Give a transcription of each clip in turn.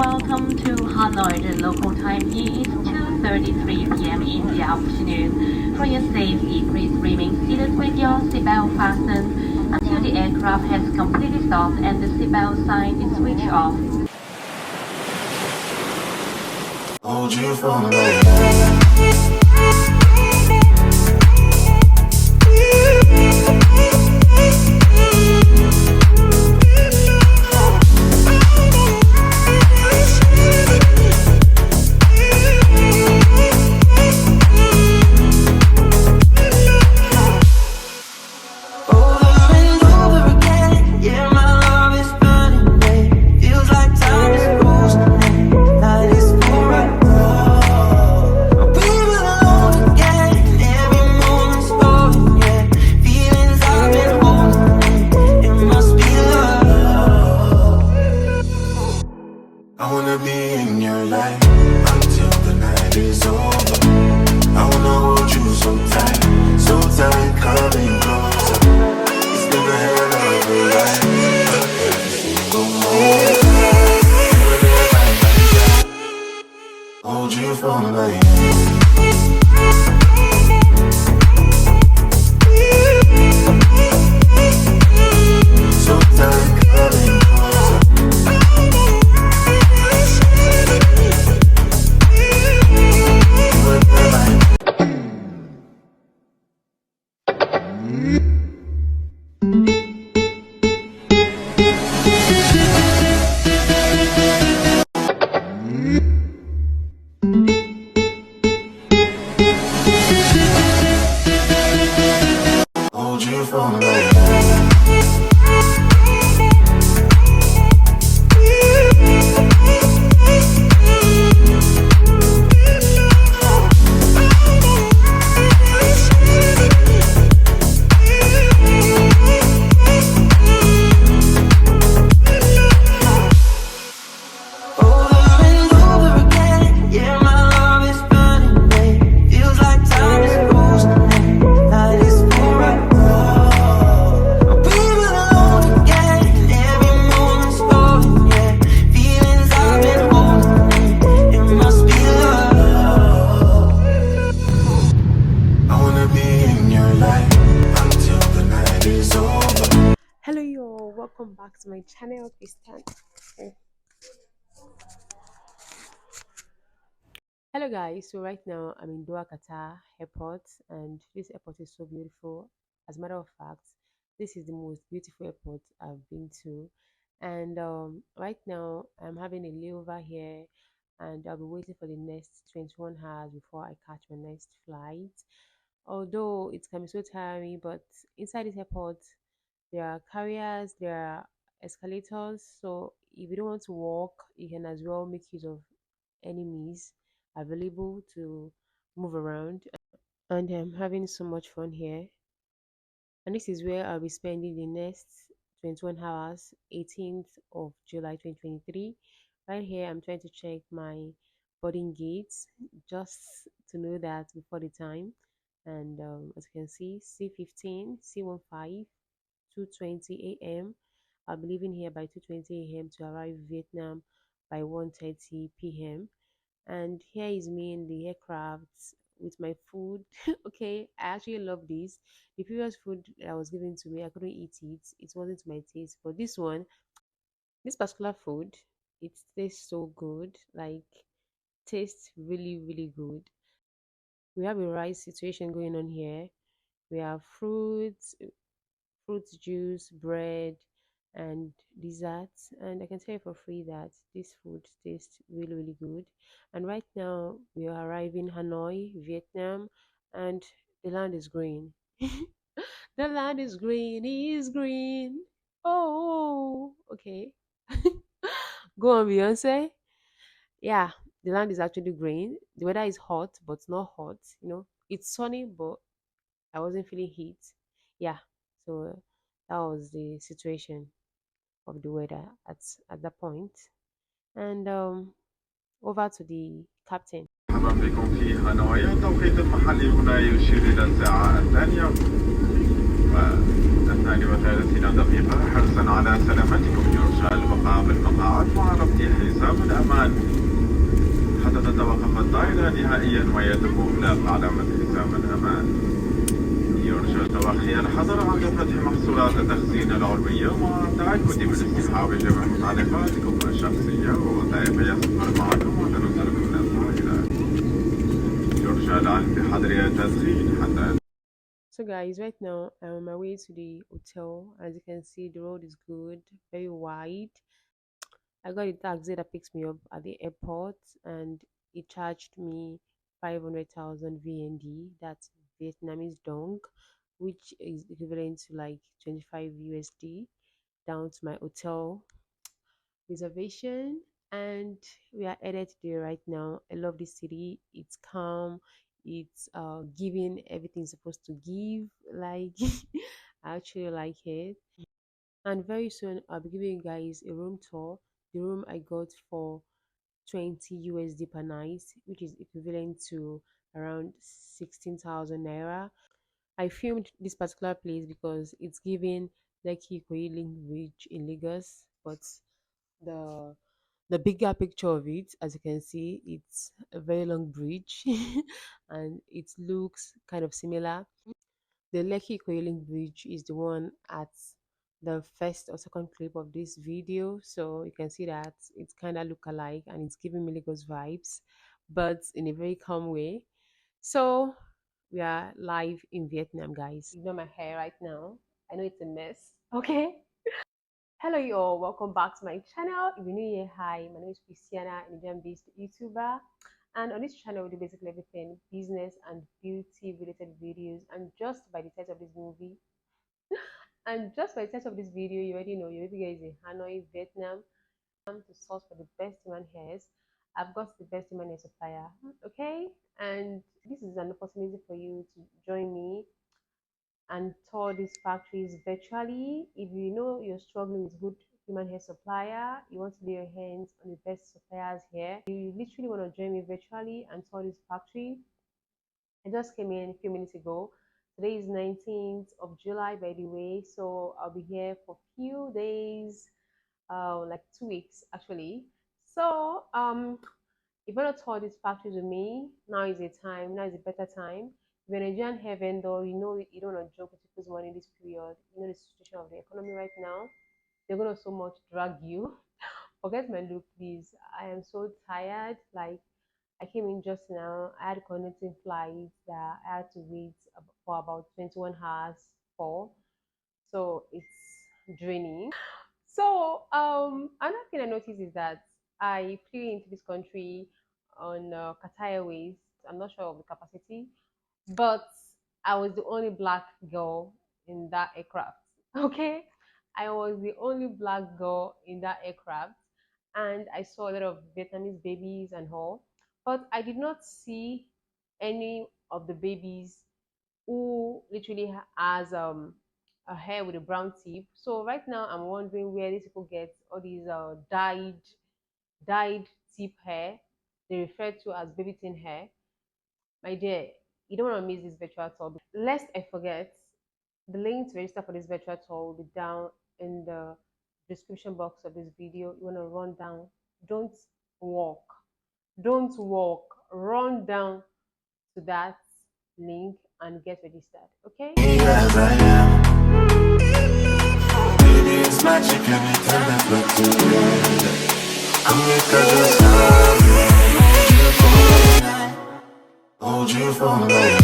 Welcome to Hanoi. The local time here is 2:33 p.m. in the afternoon. For your safety, please remain seated with your seatbelt fastened until the aircraft has completely stopped and the seatbelt sign is switched off. Hold you for a moment. Hold you for a night. So tight, coming closer. Hold you for a night. Hello y'all, welcome back to my channel. Hello guys, so right now I'm in Doha, Qatar airport, and this airport is so beautiful. As a matter of fact, this is the most beautiful airport I've been to. And right now I'm having a layover here, and I'll be waiting for the next 21 hours before I catch my next flight. Although it can be so tiring, but inside this airport there are carriers, there are escalators. So if you don't want to walk, you can as well make use of any means available to move around. And I'm having so much fun here. And this is where I'll be spending the next 21 hours, 18th of July 2023. Right here, I'm trying to check my boarding gates just to know that before the time. And as you can see, C15, C15, 2:20 a.m. I'll be leaving here by 2:20 a.m. to arrive Vietnam by 1:30 p.m. And here is me in the aircraft with my food. Okay, I actually love this. The previous food that was given to me, I couldn't eat it. It wasn't to my taste. But this one, this particular food, it tastes so good. Like, tastes really, really good. We have a rice situation going on here. We have fruits, fruit juice, bread, and desserts. And I can tell you for free that this food tastes really, really good. And right now we are arriving Hanoi, Vietnam, and the land is green. The land is green, is green. Oh, okay. Go on, Beyonce. Yeah, the land is actually green. The weather is hot, but not hot. It's sunny, but I wasn't feeling heat. Yeah, so that was the situation of the weather at that point. And over to the captain. مرحبا بكم في هانوي. التوقيت المحلي هنا يشير إلى الساعة 2:32 دقيقة. حرصا على سلامتكم يرجى البقاء بالمقاعد مع ربط حزام الأمان وثم الطائرة نهائيا ويتم إغلاق علامة حزام الأمان. يرجى توخي الحذر عند فتح محصولات التخزين العلوية والتأكد من استيعاب جميع متعلقاتكم الشخصية ووظائف يسفر معكم وتنزلكم من الطائرة. يرجى العلم بحذر التدخين حتى. So guys, right now I'm on my way to the hotel. As you can see, the road is good, very wide. I got a taxi that picks me up at the airport, and it charged me 500,000 VND. That's Vietnamese dong, which is equivalent to like 25 USD, down to my hotel reservation. And we are headed there right now. I love this city. It's calm. It's giving everything it's supposed to give. Like I actually like it. And very soon I'll be giving you guys a room tour. The room I got for 20 USD per night, which is equivalent to around 16,000 naira. I filmed this particular place because it's giving Lekki Ikoyi Link Bridge in Lagos, but the the bigger picture of it, as you can see, it's a very long bridge and it looks kind of similar. The Lekki Ikoyi Bridge is the one at the first or second clip of this video, so you can see that it's kind of look alike and it's giving me Lagos vibes, but in a very calm way. So we are live in Vietnam, guys. Ignore my hair right now. I know it's a mess. Okay. Hello, you all. Welcome back to my channel. If you're new here, hi. My name is Christiana, an Indian-based YouTuber, and on this channel, we do basically everything business and beauty-related videos. And just by the title of this movie, and just by the title of this video, you already know your baby girl is in Hanoi, Vietnam, to source for the best human hairs. I've got the best human hair supplier. Okay, and this is an opportunity for you to join me and tour these factories virtually. If you know you're struggling with good human hair supplier, you want to lay your hands on the best suppliers here, you literally want to join me virtually and tour this factory. I just came in a few minutes ago. Today is 19th of July, by the way, so I'll be here for a few days, like 2 weeks actually. So if you want to tour these factories with me, now is the time. Now is a better time. If you're a Nigerian hair vendor, you know you don't want to joke with people's money in this period. You know the situation of the economy right now. They're gonna so much drag you. Forget my look, please. I am so tired. Like I came in just now. I had connecting flights that I had to wait for about 21 hours for. So it's draining. So another thing I noticed is that I flew into this country on Qatar Airways. I'm not sure of the capacity, but I was the only black girl in that aircraft. Okay, I was the only black girl in that aircraft, and I saw a lot of Vietnamese babies and all, but I did not see any of the babies who literally has a hair with a brown tip. So right now I'm wondering where these people get all these dyed tip hair they refer to as baby thin hair. My dear, you don't want to miss this virtual tour. Lest I forget, the link to register for this virtual tour will be down in the description box of this video. You want to run down. Don't walk. Don't walk. Run down to that link and get registered. Okay? As I am. Baby, it's magic anytime I look to you. I'm hold you for a night.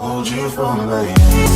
hold you for life.